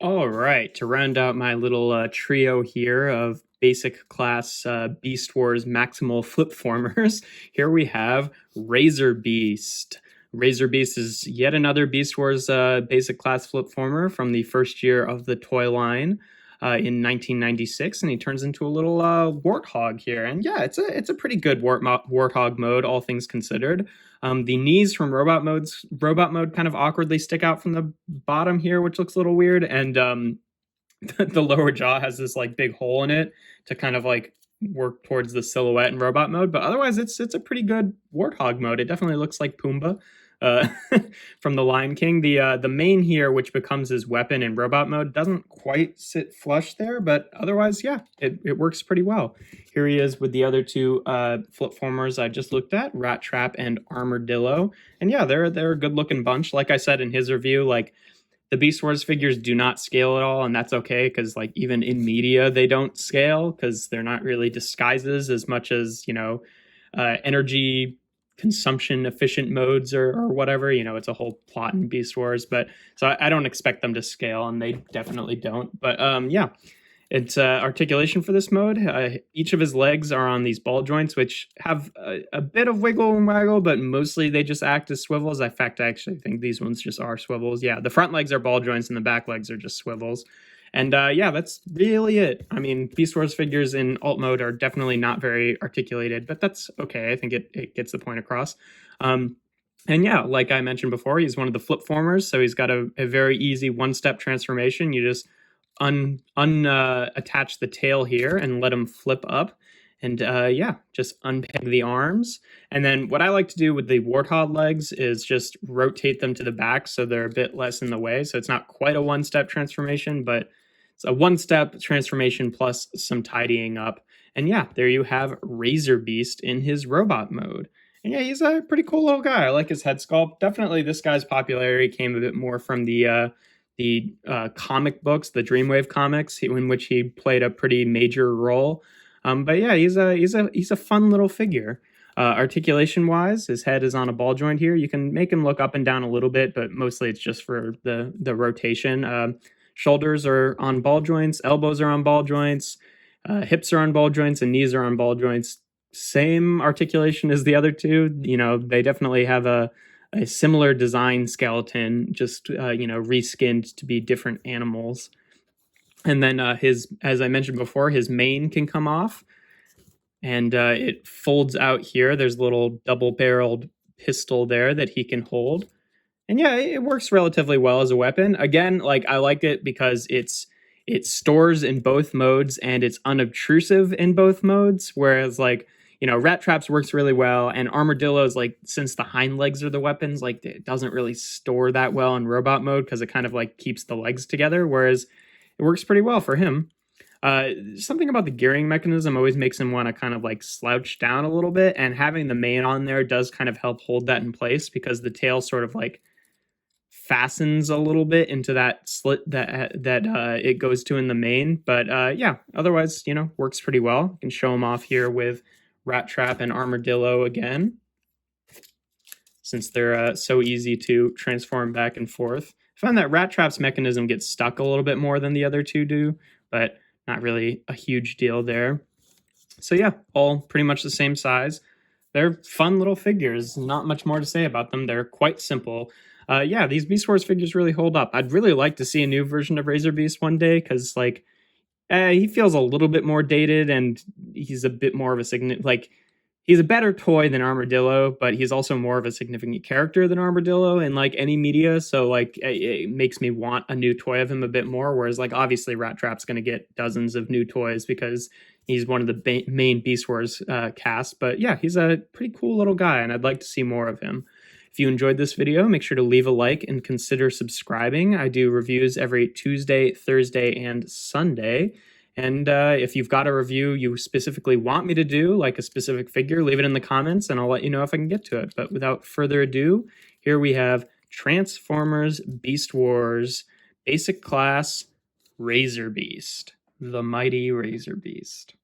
All right, to round out my little trio here of basic class Beast Wars maximal flip formers, here we have Razor Beast. Razor Beast is yet another Beast Wars basic class flip former from the first year of the toy line in 1996, and he turns into a little warthog here. And yeah, it's a pretty good warthog mode, all things considered. The knees from robot mode kind of awkwardly stick out from the bottom here, which looks a little weird. And the lower jaw has this like big hole in it to kind of like work towards the silhouette in robot mode. But otherwise, it's a pretty good warthog mode. It definitely looks like Pumbaa uh, from the Lion King. The mane here, which becomes his weapon in robot mode, doesn't quite sit flush there, but otherwise, yeah, it works pretty well. Here he is with the other two flip formers I just looked at, Rat Trap and Armadillo, and yeah, they're a good looking bunch. Like I said in his review, like the Beast Wars figures do not scale at all, and that's okay because like even in media they don't scale because they're not really disguises as much as energy consumption efficient modes or whatever. It's a whole plot in Beast Wars, but so I don't expect them to scale, and they definitely don't. But yeah, it's articulation for this mode. Each of his legs are on these ball joints, which have a bit of wiggle and waggle, but mostly they just act as swivels. In fact, I actually think these ones just are swivels. Yeah, the front legs are ball joints and the back legs are just swivels. And yeah, that's really it. I mean, Beast Wars figures in alt mode are definitely not very articulated, but that's okay. I think it gets the point across. And yeah, like I mentioned before, he's one of the flip formers, so he's got a very easy one-step transformation. You just attach the tail here and let him flip up. And yeah, just unpeg the arms. And then what I like to do with the warthog legs is just rotate them to the back so they're a bit less in the way. So it's not quite a one-step transformation, but it's a one-step transformation plus some tidying up. And yeah, there you have Razor Beast in his robot mode. And yeah, he's a pretty cool little guy. I like his head sculpt. Definitely this guy's popularity came a bit more from the comic books, the Dreamwave comics, in which he played a pretty major role. But yeah, he's a fun little figure. Articulation wise, his head is on a ball joint here. You can make him look up and down a little bit, but mostly it's just for the rotation. Shoulders are on ball joints, elbows are on ball joints, hips are on ball joints, and knees are on ball joints. Same articulation as the other two. They definitely have a similar design skeleton, just reskinned to be different animals. And then as I mentioned before, his mane can come off, and it folds out here. There's a little double-barreled pistol there that he can hold. And yeah, it works relatively well as a weapon. Again, like I like it because it stores in both modes and it's unobtrusive in both modes. Whereas like, Rat Traps works really well, and Armadillo's like, since the hind legs are the weapons, like it doesn't really store that well in robot mode because it kind of like keeps the legs together. Whereas it works pretty well for him. Something about the gearing mechanism always makes him want to kind of like slouch down a little bit, and having the mane on there does kind of help hold that in place because the tail sort of like fastens a little bit into that slit that it goes to in the mane. But yeah, otherwise, works pretty well. You can show them off here with Rat Trap and Armadillo again, since they're so easy to transform back and forth. I find that Rat Trap's mechanism gets stuck a little bit more than the other two do, but not really a huge deal there. So yeah, all pretty much the same size. They're fun little figures. Not much more to say about them. They're quite simple. Yeah, these Beast Wars figures really hold up. I'd really like to see a new version of Razor Beast one day because, like, he feels a little bit more dated and he's a bit more of a he's a better toy than Armadillo, but he's also more of a significant character than Armadillo in like any media. So like it makes me want a new toy of him a bit more. Whereas like obviously Rat Trap's going to get dozens of new toys because he's one of the main Beast Wars cast. But yeah, he's a pretty cool little guy, and I'd like to see more of him. If you enjoyed this video, make sure to leave a like and consider subscribing. I do reviews every Tuesday, Thursday, and Sunday. And if you've got a review you specifically want me to do, like a specific figure, leave it in the comments and I'll let you know if I can get to it. But without further ado, here we have Transformers Beast Wars Basic Class Razor Beast, the mighty Razor Beast.